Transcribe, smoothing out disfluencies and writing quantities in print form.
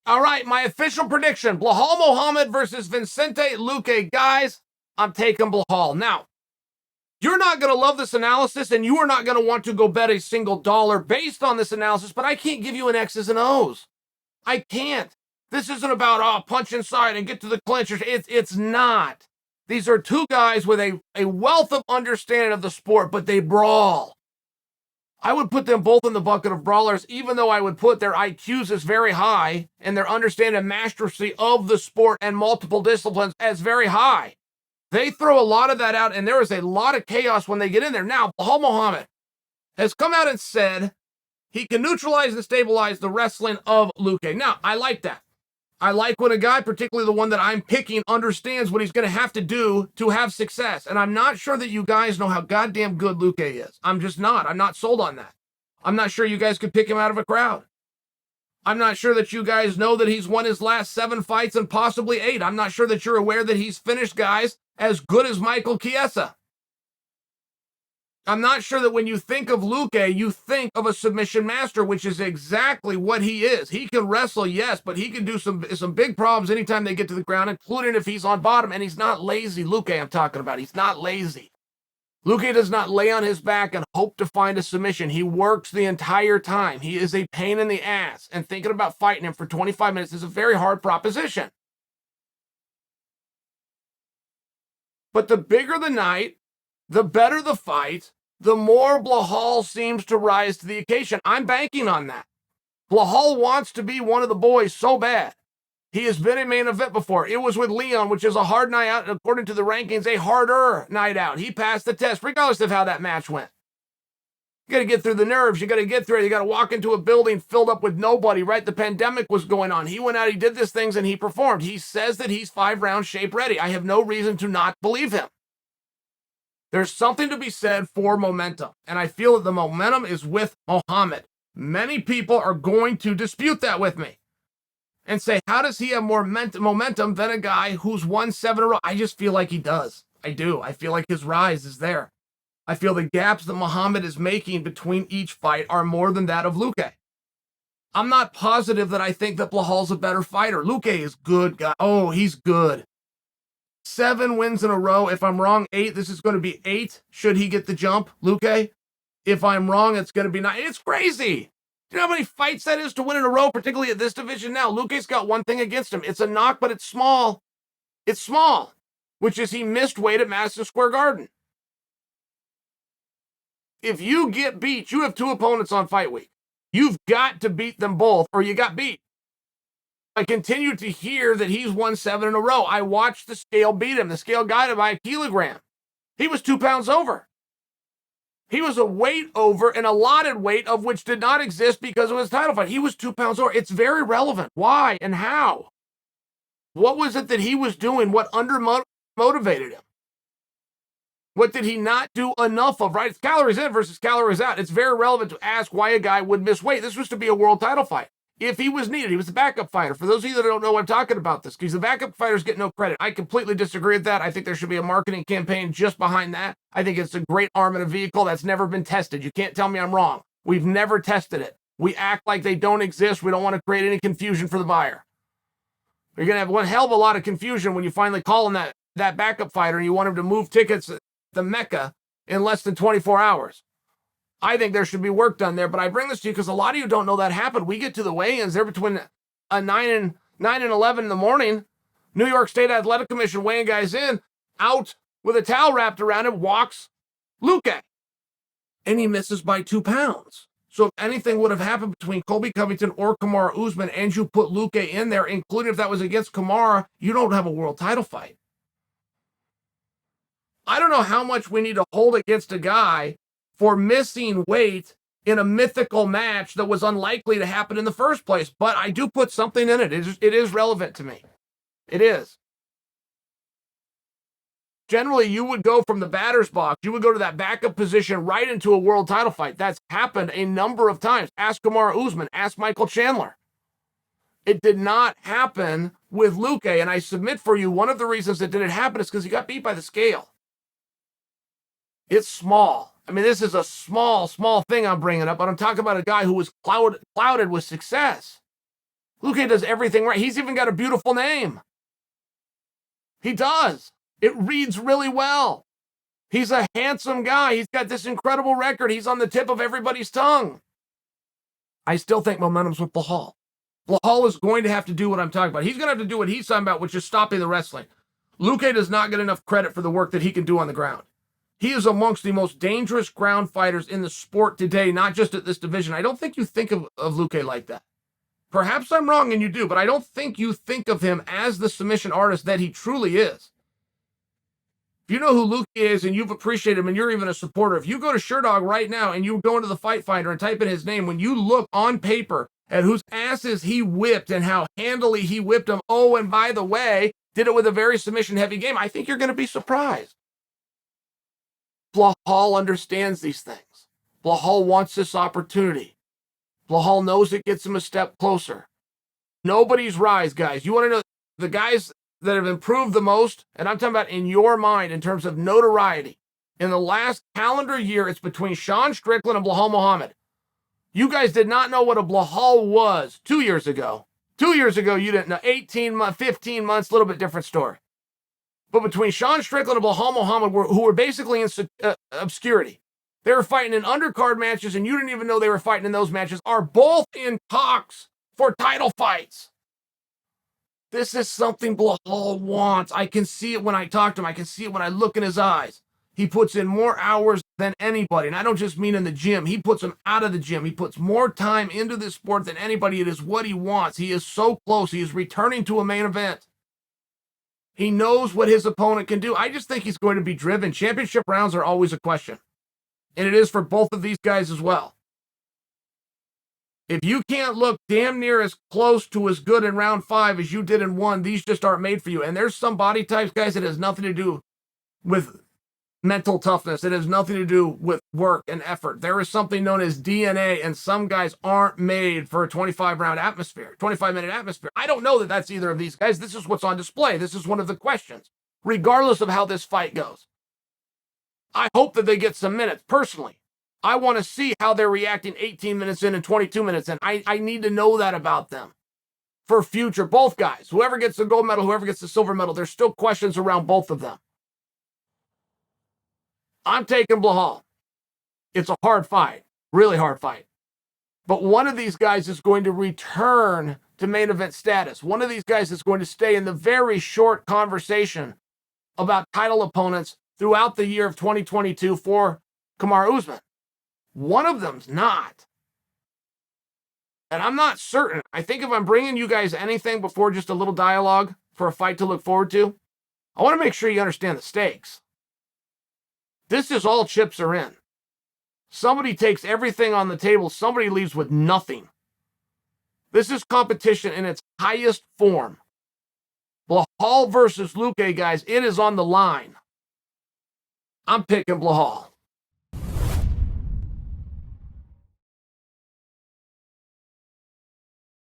All right, my official prediction, Belal Muhammad versus Vicente Luque. Guys, I'm taking Belal. Now, you're not going to love this analysis, and you are not going to want to go bet a single dollar based on this analysis, but I can't give you an X's and O's. I can't. This isn't about, punch inside and get to the clinchers. It's not. These are two guys with a wealth of understanding of the sport, but they brawl. I would put them both in the bucket of brawlers, even though I would put their IQs as very high and their understanding and mastery of the sport and multiple disciplines as very high. They throw a lot of that out, and there is a lot of chaos when they get in there. Now, Belal Muhammad has come out and said he can neutralize and stabilize the wrestling of Luque. Now, I like that. I like when a guy, particularly the one that I'm picking, understands what he's going to have to do to have success. And I'm not sure that you guys know how goddamn good Luque is. I'm just not. I'm not sold on that. I'm not sure you guys could pick him out of a crowd. I'm not sure that you guys know that he's won his last 7 fights and possibly 8. I'm not sure that you're aware that he's finished guys as good as Michael Chiesa. I'm not sure that when you think of Luque, you think of a submission master, which is exactly what he is. He can wrestle, yes, but he can do some big problems anytime they get to the ground, including if he's on bottom. And he's not lazy. Luque, I'm talking about. He's not lazy. Luque does not lay on his back and hope to find a submission. He works the entire time. He is a pain in the ass. And thinking about fighting him for 25 minutes is a very hard proposition. But the bigger the night, the better the fight, the more Belal seems to rise to the occasion. I'm banking on that. Belal wants to be one of the boys so bad. He has been a main event before. It was with Leon, which is a hard night out, and according to the rankings, a harder night out. He passed the test, regardless of how that match went. You got to get through the nerves. You got to get through it. You got to walk into a building filled up with nobody, right? The pandemic was going on. He went out, he did these things, and he performed. He says that he's 5-round shape ready. I have no reason to not believe him. There's something to be said for momentum, and I feel that the momentum is with Muhammad. Many people are going to dispute that with me and say, how does he have more momentum than a guy who's won 7 in a row? I just feel like he does. I do. I feel like his rise is there. I feel the gaps that Muhammad is making between each fight are more than that of Luque. I'm not positive that I think that Belal's a better fighter. Luque is good, guy. Oh, he's good. 7 wins in a row. If I'm wrong, 8. This is going to be 8. Should he get the jump, Luque? If I'm wrong, it's going to be 9. It's crazy. Do you know how many fights that is to win in a row, particularly at this division now? Luque's got one thing against him. It's a knock, but it's small. It's small, which is he missed weight at Madison Square Garden. If you get beat, you have 2 opponents on fight week. You've got to beat them both, or you got beat. I continue to hear that he's won 7 in a row. I watched the scale beat him. The scale got him by a kilogram. He was 2 pounds over. He was a weight over, an allotted weight of which did not exist because of his title fight. He was 2 pounds over. It's very relevant. Why and how? What was it that he was doing? What motivated him? What did he not do enough of, right? It's calories in versus calories out. It's very relevant to ask why a guy would miss weight. This was to be a world title fight. If he was needed, he was the backup fighter. For those of you that don't know, I'm talking about this because the backup fighters get no credit. I completely disagree with that. I think there should be a marketing campaign just behind that. I think it's a great arm and a vehicle that's never been tested. You can't tell me I'm wrong. We've never tested it. We act like they don't exist. We don't want to create any confusion for the buyer. You're going to have one hell of a lot of confusion when you finally call him that backup fighter and you want him to move tickets to the Mecca in less than 24 hours. I think there should be work done there, but I bring this to you because a lot of you don't know that happened. We get to the weigh-ins, they're between 9 and 11 in the morning. New York State Athletic Commission weighing guys in, out with a towel wrapped around him, walks Luque. And he misses by 2 pounds. So if anything would have happened between Colby Covington or Kamaru Usman and you put Luque in there, including if that was against Kamaru, you don't have a world title fight. I don't know how much we need to hold against a guy for missing weight in a mythical match that was unlikely to happen in the first place. But I do put something in it. It is relevant to me. It is. Generally, you would go from the batter's box, you would go to that backup position right into a world title fight. That's happened a number of times. Ask Kamaru Usman, ask Michael Chandler. It did not happen with Luque, and I submit for you, one of the reasons it didn't happen is because he got beat by the scale. It's small. I mean, this is a small thing I'm bringing up, but I'm talking about a guy who was clouded with success. Luque does everything right. He's even got a beautiful name. He does. It reads really well. He's a handsome guy. He's got this incredible record. He's on the tip of everybody's tongue. I still think momentum's with Belal. Belal is going to have to do what I'm talking about. He's going to have to do what he's talking about, which is stopping the wrestling. Luque does not get enough credit for the work that he can do on the ground. He is amongst the most dangerous ground fighters in the sport today, not just at this division. I don't think you think of Luque like that. Perhaps I'm wrong and you do, but I don't think you think of him as the submission artist that he truly is. If you know who Luque is and you've appreciated him and you're even a supporter, if you go to Sherdog right now and you go into the Fight Finder and type in his name, when you look on paper at whose asses he whipped and how handily he whipped them, oh, and by the way, did it with a very submission-heavy game, I think you're going to be surprised. Belal understands these things. Belal wants this opportunity. Belal knows it gets him a step closer. Nobody's rise, guys. You want to know the guys that have improved the most, and I'm talking about in your mind in terms of notoriety. In the last calendar year, it's between Sean Strickland and Belal Muhammad. You guys did not know what a Belal was 2 years ago. 2 years ago, you didn't know. 18 months, 15 months, a little bit different story. But between Sean Strickland and Belal Muhammad, who were basically in obscurity, they were fighting in undercard matches, and you didn't even know they were fighting in those matches, are both in talks for title fights. This is something Belal wants. I can see it when I talk to him. I can see it when I look in his eyes. He puts in more hours than anybody. And I don't just mean in the gym. He puts them out of the gym. He puts more time into this sport than anybody. It is what he wants. He is so close. He is returning to a main event. He knows what his opponent can do. I just think he's going to be driven. Championship rounds are always a question. And it is for both of these guys as well. If you can't look damn near as close to as good in round 5 as you did in 1, these just aren't made for you. And there's some body types, guys, that has nothing to do with mental toughness. It has nothing to do with work and effort. There is something known as DNA, and some guys aren't made for a 25-round atmosphere, 25-minute atmosphere. I don't know that that's either of these guys. This is what's on display. This is one of the questions, regardless of how this fight goes. I hope that they get some minutes, personally. I want to see how they're reacting 18 minutes in and 22 minutes in. I need to know that about them for future. Both guys, whoever gets the gold medal, whoever gets the silver medal, there's still questions around both of them. I'm taking Belal. It's a hard fight, really hard fight. But one of these guys is going to return to main event status. One of these guys is going to stay in the very short conversation about title opponents throughout the year of 2022 for Kamaru Usman. One of them's not. And I'm not certain. I think if I'm bringing you guys anything before just a little dialogue for a fight to look forward to, I want to make sure you understand the stakes. This is all chips are in. Somebody takes everything on the table. Somebody leaves with nothing. This is competition in its highest form. Belal versus Luque, guys, it is on the line. I'm picking Belal.